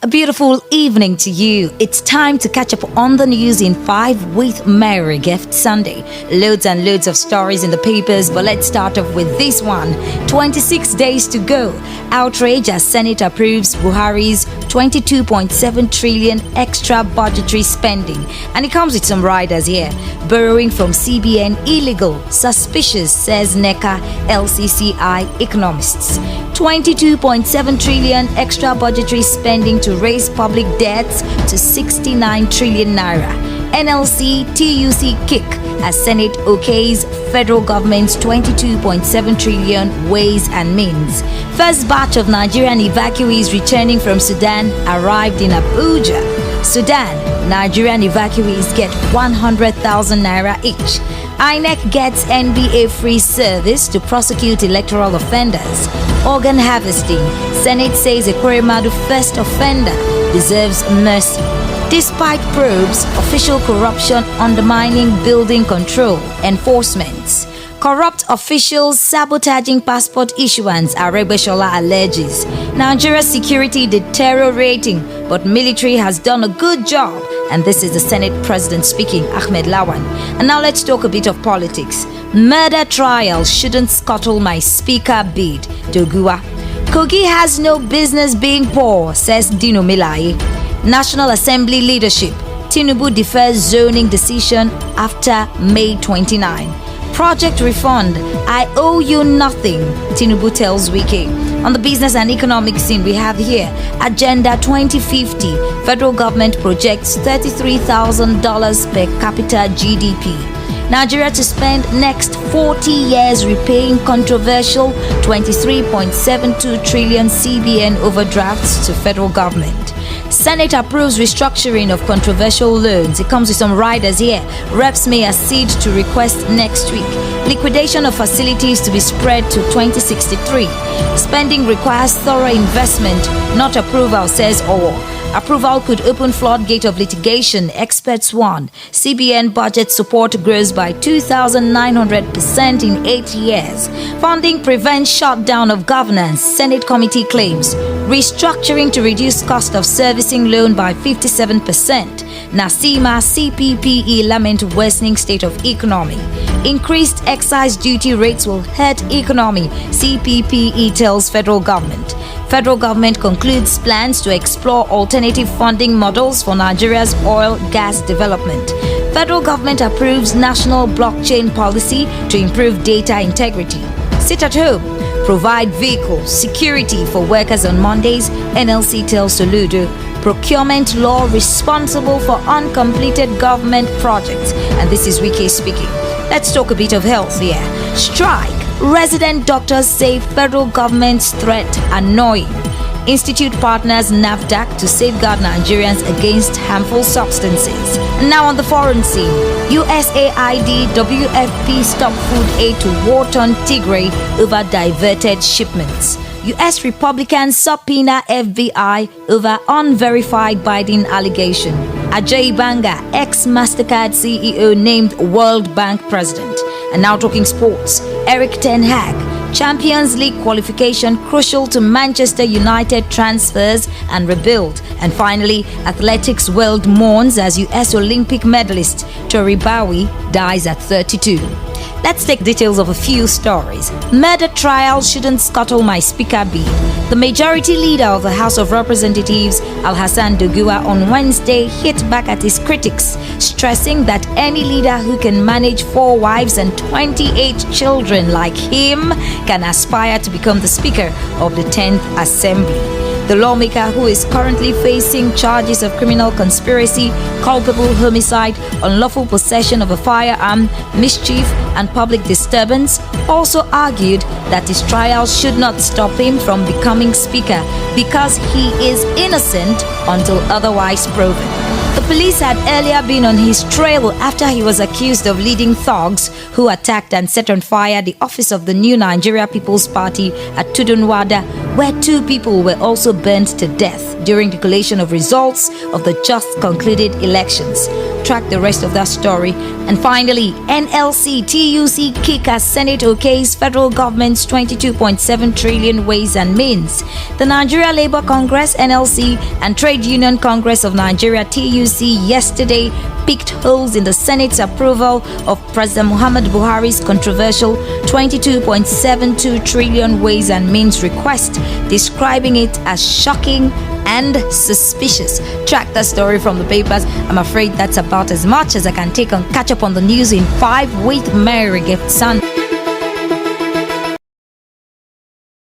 A beautiful evening to you. It's time to catch up on the news in 5 with Merry Gift Sunday. Loads and loads of stories in the papers, but let's start off with this one. 26 days to go. Outrage as Senate approves Buhari's 22.7 trillion extra budgetary spending. And it comes with some riders here. Borrowing from CBN illegal, suspicious, says NECA LCCI economists. 22.7 trillion extra budgetary spending to raise public debts to 69 trillion naira. NLC TUC kick as Senate okays federal government's 22.7 trillion ways and means. First batch of Nigerian evacuees returning from Sudan arrived in Abuja. Sudan, Nigerian evacuees get 100,000 naira each. INEC gets NBA free service to prosecute electoral offenders. Organ harvesting. Senate says Ekweremadu first offender deserves mercy. Despite probes, official corruption undermining building control enforcement. Corrupt officials sabotaging passport issuance, Aregbesola alleges. Nigeria's security deteriorating, but military has done a good job. And this is the Senate President speaking, Ahmed Lawan. And now let's talk a bit of politics. Murder trial shouldn't scuttle my speaker bid, Doguwa. Kogi has no business being poor, says Dino Milai. National Assembly leadership. Tinubu defers zoning decision after May 29. Project refund. I owe you nothing, Tinubu tells Wike. On the business and economic scene, we have here Agenda 2050. Federal government projects $33,000 per capita GDP. Nigeria to spend next 40 years repaying controversial 23.72 trillion CBN overdrafts to federal government. Senate approves restructuring of controversial loans. It comes with some riders here. Reps may accede to request next week. Liquidation of facilities to be spread to 2063. Spending requires thorough investment, not approval, says Owo. Approval could open floodgate of litigation, experts warn. CBN budget support grows by 2,900% in 8 years. Funding prevents shutdown of governance, Senate committee claims. Restructuring to reduce cost of servicing loan by 57%. Nasima CPPE lament worsening state of economy. Increased excise duty rates will hurt economy, CPPE tells federal government. Federal government concludes plans to explore alternative funding models for Nigeria's oil gas development. Federal government approves national blockchain policy to improve data integrity. Sit at home. Provide vehicles, security for workers on Mondays, NLC tells Soludo. Procurement law responsible for uncompleted government projects. And this is Wike speaking. Let's talk a bit of health here. Strike. Resident doctors say federal government's threat annoying. Institute partners NAFDAC to safeguard Nigerians against harmful substances. Now on the foreign scene, USAID WFP stop food aid to war-torn Tigray over diverted shipments. US Republicans subpoena FBI over unverified Biden allegation. Ajay Banga, ex-Mastercard CEO, named World Bank president. And now talking sports, Eric Ten Hag. Champions League qualification crucial to Manchester United transfers and rebuild. And finally, athletics world mourns as US Olympic medalist Tori Bowie dies at 32. Let's take details of a few stories. Murder trial shouldn't scuttle my speaker bid. The majority leader of the House of Representatives, Alhassan Doguwa, on Wednesday hit back at his critics, stressing that any leader who can manage 4 wives and 28 children like him can aspire to become the Speaker of the 10th Assembly. The lawmaker, who is currently facing charges of criminal conspiracy, culpable homicide, unlawful possession of a firearm, mischief, and public disturbance, also argued that his trial should not stop him from becoming Speaker because he is innocent until otherwise proven. The police had earlier been on his trail after he was accused of leading thugs who attacked and set on fire the office of the New Nigeria People's Party at Tudunwada, where 2 people were also burned to death during the collation of results of the just concluded elections. Track the rest of that story. And finally, NLC TUC kicker Senate okays federal government's 22.7 trillion ways and means. The Nigeria Labour Congress NLC and Trade Union Congress of Nigeria TUC yesterday picked holes in the Senate's approval of President Muhammad Buhari's controversial 22.72 trillion ways and means request, describing it as shocking and suspicious. Track that story from the papers. I'm afraid that's about as much as I can take on catch up on the news in 5 with Mary Gift Sun.